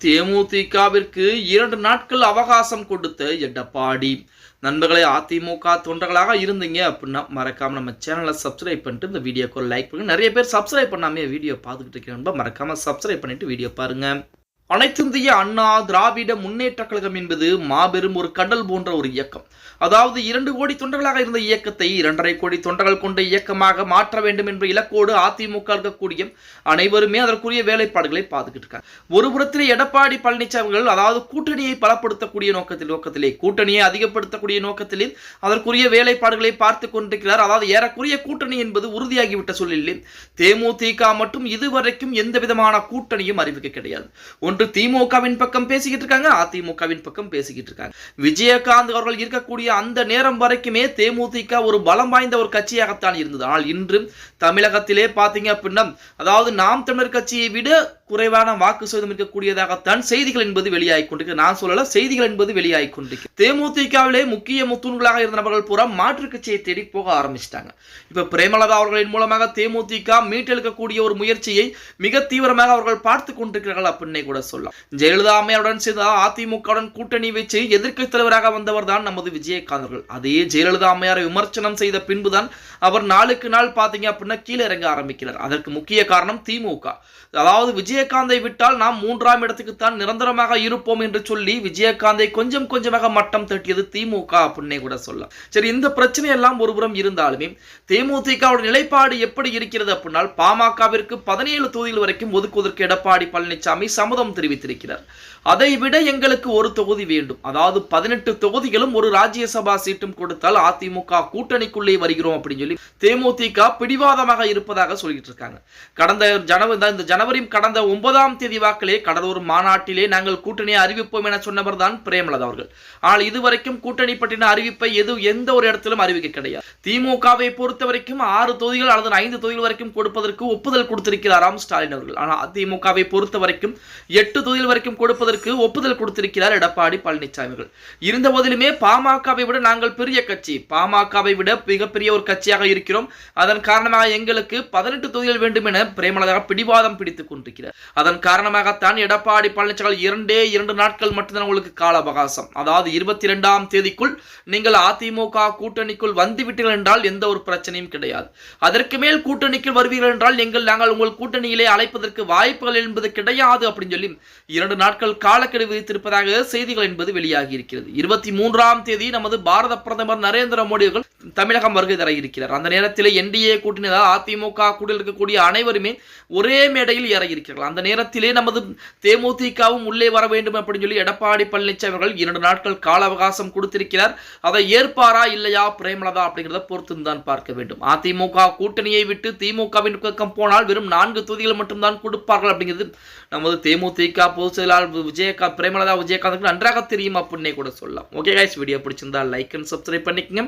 தேமுதிகவிற்கு 2 நாட்கள் அவகாசம் கொடுத்த எடப்பாடி. நண்பர்களே, அதிமுக தொண்டர்களாக இருந்தீங்க அப்படின்னா மறக்காம நம்ம சேனலை சப்ஸ்கிரைப் பண்ணிட்டு இந்த வீடியோக்கு லைக் பண்ணுங்க. நிறைய பேர் சப்ஸ்கிரைப் பண்ணாமே வீடியோ பார்த்துக்கிட்டு இருக்கேன். மறக்காம சப்ஸ்கிரைப் பண்ணிட்டு வீடியோ பாருங்க. அனைத்திந்திய அண்ணா திராவிட முன்னேற்ற கழகம் என்பது மாபெரும் ஒரு கடல் போன்ற ஒரு இயக்கம். அதாவது 2 கோடி தொண்டர்களாக இருந்த இயக்கத்தை 2.5 கோடி தொண்டர்கள் கொண்ட இயக்கமாக மாற்ற வேண்டும் என்ற இலக்கோடு அதிமுக இருக்கக்கூடிய அனைவருமே அதற்குரிய வேலைப்பாடுகளை பார்த்துக்கிட்டு இருக்காங்க. ஒரு புறத்திலே எடப்பாடி பழனிசாமி அதாவது கூட்டணியை பலப்படுத்தக்கூடிய நோக்கத்திலே கூட்டணியை அதிகப்படுத்தக்கூடிய நோக்கத்திலே அதற்குரிய வேலைப்பாடுகளை பார்த்து கொண்டிருக்கிறார். அதாவது ஏறக்குரிய கூட்டணி என்பது உறுதியாகிவிட்ட சூழலில் தேமுதிக மட்டும் இதுவரைக்கும் எந்த விதமான கூட்டணியும் அறிவிக்க கிடையாது. ஒன்று திமுகவின் பக்கம் பேசிக்கிட்டு இருக்காங்க, அதிமுகவின் பக்கம் பேசிக்கிட்டு இருக்காங்க. விஜயகாந்த் அவர்கள் இருக்கக்கூடிய அந்த நேரம் வரைக்குமே தேமுதிக ஒரு பலம் வாய்ந்த ஒரு கட்சியாகத்தான் இருந்தது. ஆனால் இன்று தமிழகத்திலே பாத்தீங்க அப்படின்னா அதாவது நாம் தமிழர் கட்சியை விட குறைவான வாக்கு சதவீதம் இருக்கக்கூடியதாகத்தான் செய்திகள் என்பது வெளியாகி கொண்டிருக்கு. நான் சொல்லல, செய்திகள் என்பது வெளியாகி கொண்டிருக்கு. தேமுதிகவிலே முக்கிய முத்தூண்களாக இருந்த நபர்கள் பூரா மாற்று கட்சியை தேடி போக ஆரம்பிச்சிட்டாங்க. இப்ப பிரேமலதா அவர்களின் மூலமாக தேமுதிக மீட்டெடுக்கக்கூடிய ஒரு முயற்சியை மிக தீவிரமாக அவர்கள் பார்த்து கொண்டிருக்கிறார்கள் அப்படின்னே கூட சொல்லலாம். ஜெயலலிதா அம்மையாருடன் சேர்ந்து அதிமுகவுடன் கூட்டணி வச்சு எதிர்க்கட்சி தலைவராக வந்தவர் தான் நமது விஜயகாந்த் அவர்கள். அதே ஜெயலலிதா அம்மையாரை விமர்சனம் செய்த பின்புதான் அவர் நாளுக்கு நாள் பாத்தீங்க அப்படின்னா கீழே இறங்க ஆரம்பிக்கிறார். அதற்கு முக்கிய காரணம் திமுக. அதாவது விஜயகாந்தை விட்டால் நாம் 3ஆம் இடத்துக்கு தான் நிரந்தரமாக இருப்போம் என்று சொல்லி விஜயகாந்தை கொஞ்சம் கொஞ்சமாக மட்டம் தட்டியது திமுக அப்படின்னே கூட சொல்லலாம். சரி, இந்த பிரச்சனை எல்லாம் ஒருபுறம் இருந்தாலுமே தேமுதிகவுடைய நிலைப்பாடு எப்படி இருக்கிறது அப்படின்னா பாமகவிற்கு 17 தொகுதிகள் வரைக்கும் ஒதுக்குவதற்கு எடப்பாடி பழனிசாமி சம்மதம் தெரிவித்திருக்கிறார். அதை விட எங்களுக்கு ஒரு தொகுதி வேண்டும், அதாவது 18 தொகுதிகளும் ஒரு ராஜ்யசபா சீட்டும் கொடுத்தால் அதிமுக கூட்டணிக்குள்ளே வருகிறோம் அப்படின்னு சொல்லி தேமுதிக பிடிவாதமாக இருப்பதாக சொல்லிட்டு இருக்காங்க. கடந்த 9ஆம் தேதி வாக்கிலே கடலூர் மாநாட்டிலே நாங்கள் கூட்டணியை அறிவிப்போம் என சொன்னவர் தான் பிரேமலதா அவர்கள். ஆனால் இதுவரைக்கும் கூட்டணி பற்றின அறிவிப்பை எந்த ஒரு இடத்திலும் அறிவிக்க கிடையாது. திமுகவை பொறுத்த வரைக்கும் 6 தொகுதிகள் அல்லது 5 தொகுதிகள் வரைக்கும் கொடுப்பதற்கு ஒப்புதல் கொடுத்திருக்கிறாராம் ஸ்டாலின் அவர்கள். ஆனால் அதிமுகவை பொறுத்த வரைக்கும் 8 தொகுதிகள் வரைக்கும் கொடுப்பதற்கு ஒப்புதல் கொடுத்திருக்கிறார் எடப்பாடி பழனிசாமி அவர்கள். இருந்த போதிலுமே பாமகவை விட நாங்கள் பெரிய கட்சி, பாமகவை விட மிகப்பெரிய ஒரு கட்சியாக இருக்கிறோம், அதன் காரணமாக எங்களுக்கு 18 தொகுதிகள் வேண்டும் என பிரேமலதா பிடிவாதம் பிடித்துக் கொண்டிருக்கிறார். அதன் காரணமாகத்தான் எடப்பாடி பழனிசாமி 2 நாட்கள் மட்டும்தான் உங்களுக்கு கால அவகாசம், அதாவது 22ஆம் தேதிக்குள் நீங்கள் அதிமுக கூட்டணிக்குள் வந்துவிட்டீர்கள் என்றால் எந்த ஒரு பிரச்சனையும் கிடையாது. அதற்கு மேல் கூட்டணிக்குள் வருவீர்கள் என்றால் நாங்கள் உங்கள் கூட்டணியிலே அழைப்பதற்கு வாய்ப்புகள் என்பது கிடையாது அப்படின்னு சொல்லி 2 நாட்கள் காலக்கெடு விதித்திருப்பதாக செய்திகள் என்பது வெளியாகி இருக்கிறது. 23ஆம் தேதி நமது பாரத பிரதமர் நரேந்திர மோடி அவர்கள் தமிழகம் வருகை தர இருக்கிறார். அந்த நேரத்தில் என்டிஏ கூட்டணி அதிமுக கூட்டணியில் இருக்கக்கூடிய அனைவருமே ஒரே மேடையில் ஏற இருக்கிறார்கள். அந்த நேரத்திலே நமது தேமுதிகவும் உள்ளே வர வேண்டும் அப்படின்னு சொல்லி எடப்பாடி பழனிசாமி அவர்கள் 2 நாட்கள் கால அவகாசம் கொடுத்திருக்கிறார். அதை ஏற்பாரா இல்லையா பிரேமலதா அப்படிங்கிறத பொறுத்து தான் பார்க்க வேண்டும். அதிமுக கூட்டணியை விட்டு திமுகவின் பக்கம் போனால் வெறும் 4 தொகுதிகள் மட்டும்தான் கொடுப்பார்கள் அப்படிங்கிறது நமது தேமுதிக பொதுச் செயலாளர் பிரேமலதா விஜயகாந்த் நன்றாக தெரியும் அப்படின்னே கூட சொல்லலாம். ஓகே கைஸ், வீடியோ பிடிச்சிருந்தா லைக் அண்ட் சப்ஸ்கிரைப் பண்ணிக்கங்க.